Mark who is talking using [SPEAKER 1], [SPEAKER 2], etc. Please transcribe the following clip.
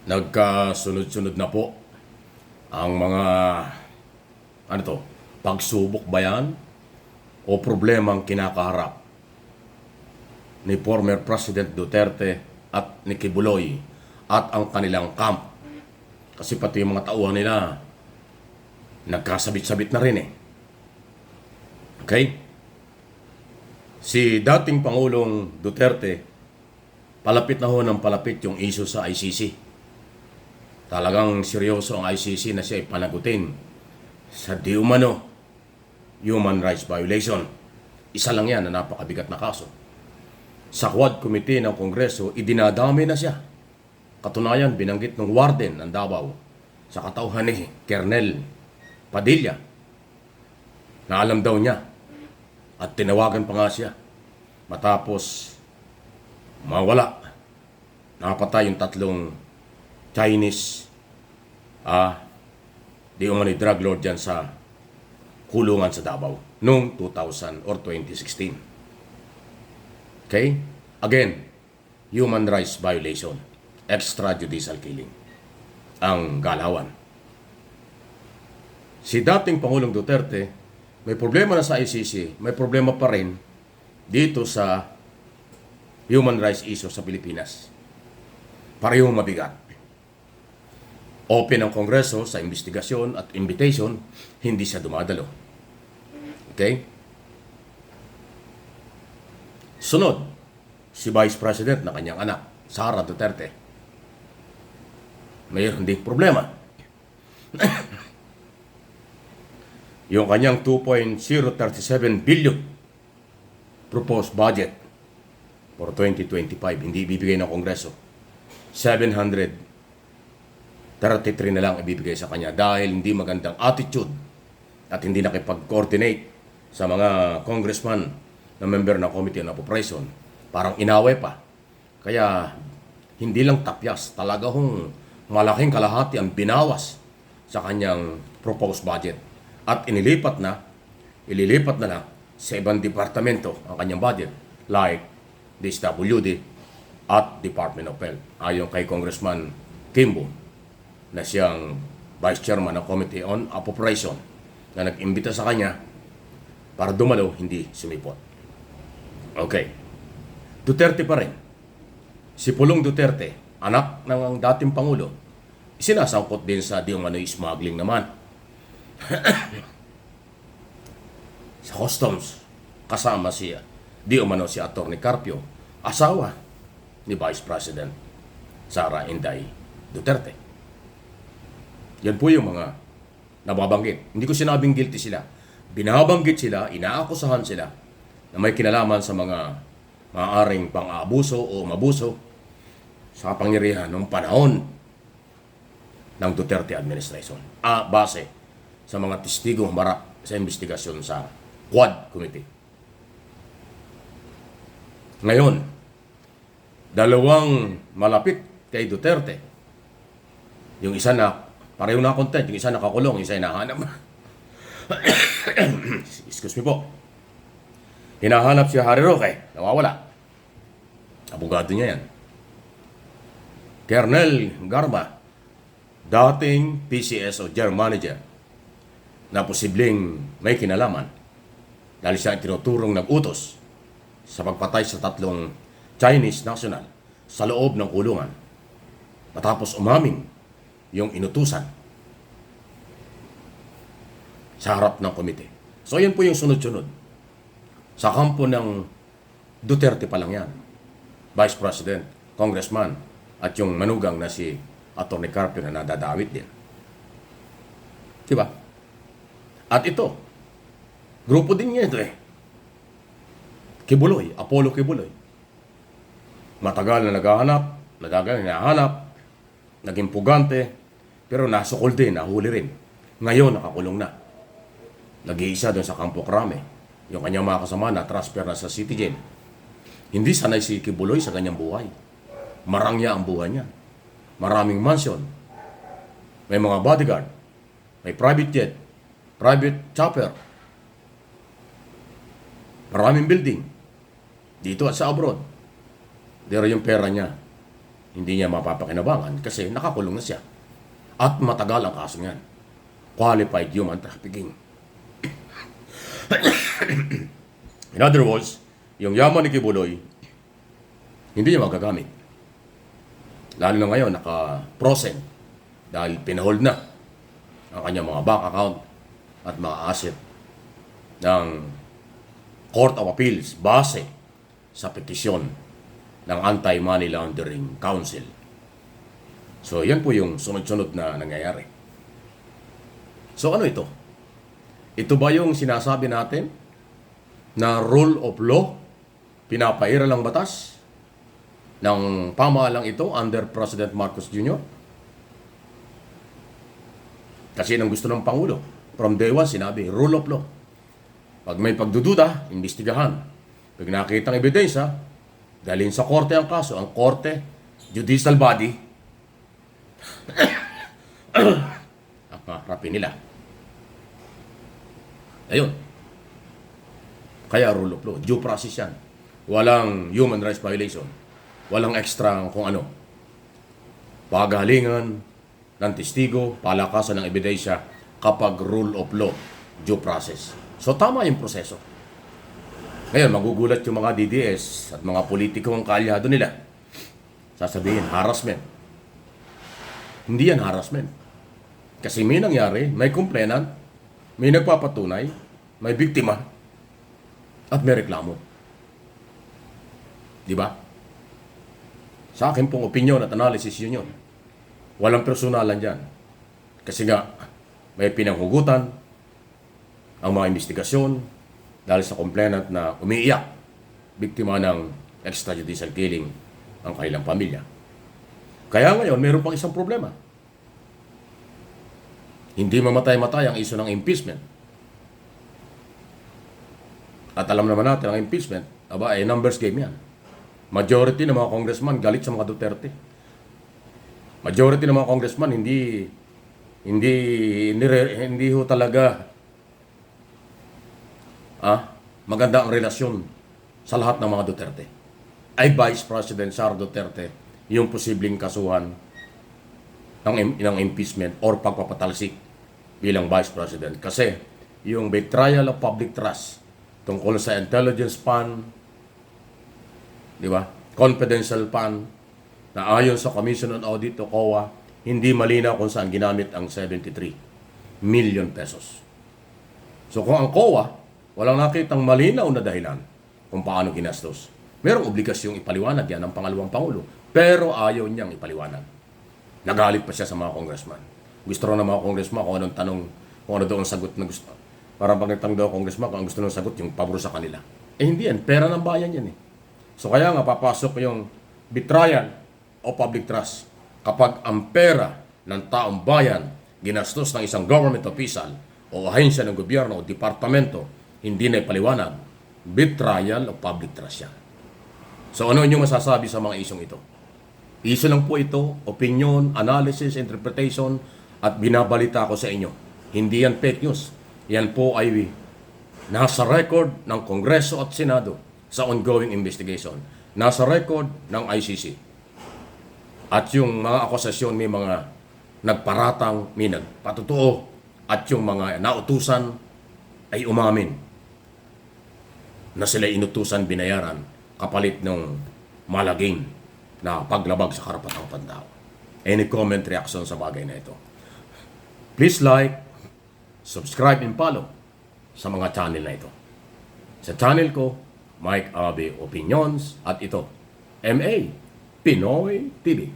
[SPEAKER 1] Nagkasunod-sunod na po ang mga pagsubok ba yan o problemang kinakaharap ni former President Duterte at ni Kibuloy at ang kanilang camp. Kasi pati yung mga tauhan nila nagkasabit-sabit na rin eh. Okay? Si dating Pangulong Duterte, palapit na ho ng palapit yung issue sa ICC. Talagang seryoso ang ICC na siya ipanagutin sa di umano human rights violation. Isa lang yan na napakabigat na kaso. Sa Quad Committee ng Kongreso, idinadami na siya. Katunayan, binanggit ng warden ng Davao sa katauhan ni Kernel Padilla na alam daw niya at tinawagan pa nga siya matapos mawala. Napatay yung 3 Chinese di umano'y drug lord dyan sa kulungan sa Davao noong 2000 or 2016. Okay? Again, human rights violation, extrajudicial killing ang galawan. Si dating Pangulong Duterte, may problema na sa ICC, may problema pa rin dito sa human rights issue sa Pilipinas. Parehong mabigat. Open ang Kongreso sa investigasyon at invitation, hindi siya dumadalo. Okay? Sunod, si Vice President na kanyang anak, Sara Duterte. Mayroon ding problema. Yung kanyang 2.037 billion proposed budget for 2025, hindi ibibigay ng Kongreso. 733 na lang ibibigay sa kanya dahil hindi magandang attitude at hindi nakipag-coordinate sa mga congressman na member ng Committee on Appropriation. Parang inaway pa. Kaya hindi lang tapyas, talaga hong malaking kalahati ang binawas sa kanyang proposed budget. At ililipat na lang sa ibang departamento ang kanyang budget like DSWD at Department of Health. Ayon kay Congressman Kimbo na siyang Vice Chairman ng Committee on Appropriation na nag-imbita sa kanya para dumalo, hindi sumipot. Okay. Duterte pa rin. Si Pulong Duterte, anak ng dating Pangulo, isinasangkot din sa di umano'y smuggling naman. Sa customs, kasama siya di umano si Atty. Carpio, asawa ni Vice President Sara Inday Duterte. Yan po yung mga nababanggit. Hindi ko sinabing guilty sila. Binabanggit sila, inaakusahan sila na may kinalaman sa mga maaaring pang-aabuso o mabuso sa kapangyarihan ng panahon ng Duterte administration. Base sa mga testigong marap sa investigasyon sa Quad Committee. Ngayon, 2 malapit kay Duterte. Yung isa na pareho na content, yung isa nakakulong, yung isa hinahanap. Excuse me po. Hinahanap si Harry Roque, nawawala. Abogado niya yan. Kernel Garma, dating PCS o General Manager, na posibleng may kinalaman dahil siya tinuturong nag-utos sa pagpatay sa 3 Chinese national sa loob ng kulungan matapos umamin yung inutusan sa harap ng komite. So yan po yung sunod-sunod. Sa kampo ng Duterte pa lang yan. Vice President, Congressman, at yung manugang na si Atty. Carpio na nadadawit din. Diba? At ito, grupo din niya ito eh. Kibuloy, Apollo Kibuloy. Matagal na hinahanap, naging pugante, pero nasukol din, nahuli rin. Ngayon, nakakulong na. Nag-iisa doon sa Campo Crame. Yung kanyang mga kasama na transfer na sa City Jail. Hindi sanay si Kibuloy sa kanyang buhay. Marangya ang buhay niya. Maraming mansion. May mga bodyguard. May private jet. Private chopper. Maraming building. Dito at sa abroad. Pero yung pera niya, hindi niya mapapakinabangan kasi nakakulong na siya. At matagal ang kaso niyan. Qualified human trafficking. In other words, yung yaman ni Kibuloy, hindi niya magagamit. Lalo na ngayon, naka-frozen dahil pinahold na ang kanyang mga bank account at mga asset ng Court of Appeals base sa petisyon ng Anti-Money Laundering Council. So, yan po yung sunod-sunod na nangyayari. So, ano ito? Ito ba yung sinasabi natin na rule of law, pinapaira lang batas ng pamahalang ito under President Marcos Jr.? Kasi ang gusto ng Pangulo, from day one sinabi, rule of law. Pag may pagdududa, imbestigahan. Pag nakitang ebidensya, dalhin sa korte ang kaso. Ang korte, judicial body, ang harapin nila. Ayun. Kaya rule of law, due process yan. Walang human rights violation. Walang extra kung ano. Pagalingan ng testigo, palakasan ng ebidensya kapag rule of law, due process. So tama yung proseso. Ngayon, magugulat yung mga DDS at mga politiko ang kaalyado nila. Sasabihin, harassment. Hindi yan harassment. Kasi may nangyari, may complainant, may nagpapatunay, may biktima, at may reklamo. Di ba? Sa akin pong opinion at analysis yun. Walang personalan dyan. Kasi nga, may pinanghugutan ang mga investigasyon dahil sa complainant na umiiyak, biktima ng extrajudicial killing ang kanilang pamilya. Kaya ngayon, mayroon pang isang problema. Hindi mamatay-matay ang iso ng impeachment. At alam naman natin, ang impeachment, ay numbers game yan. Majority ng mga congressman galit sa mga Duterte. Majority ng mga congressman hindi ho talaga maganda ang relasyon sa lahat ng mga Duterte. Ay Vice President Sara Duterte yung posibleng kasuhan ng impeachment or pagpapatalsik bilang Vice President. Kasi yung betrayal of public trust tungkol sa intelligence fund, di ba? Confidential fund na ayon sa Commission on Audit o COA, hindi malinaw kung saan ginamit ang 73 million pesos. So kung ang COA walang nakitang malinaw na dahilan kung paano ginastos, merong obligasyong ipaliwanag yan ng pangalawang Pangulo. Pero ayaw niyang ipaliwanag. Nagalit pa siya sa mga congressman. Gusto rin ng mga congressman kung anong tanong, kung ano daw ang sagot na gusto. Parang pag nagtanong daw congressman, kung ang gusto ng sagot, yung pabor sa kanila. Hindi yan. Pera ng bayan yan eh. So kaya nga papasok yung betrayal o public trust. Kapag ang pera ng taong bayan ginastos ng isang government official o ahensya ng gobyerno o departamento, hindi na ipaliwanag, betrayal o public trust yan. So ano inyong masasabi sa mga isyong ito? Iso lang po ito, opinion, analysis, interpretation, at binabalita ko sa inyo. Hindi yan fake news. Yan po ay nasa record ng Kongreso at Senado sa ongoing investigation. Nasa record ng ICC. At yung mga akusasyon, may mga nagparatang, may nagpatotoo, at yung mga nautusan ay umamin na sila inutusan binayaran kapalit ng malaging na paglabag sa karapatang pantao. Any comment, reaction sa bagay na ito? Please like, subscribe, and follow sa mga channel na ito. Sa channel ko, Mike Abe Opinions, at ito, MA Pinoy TV.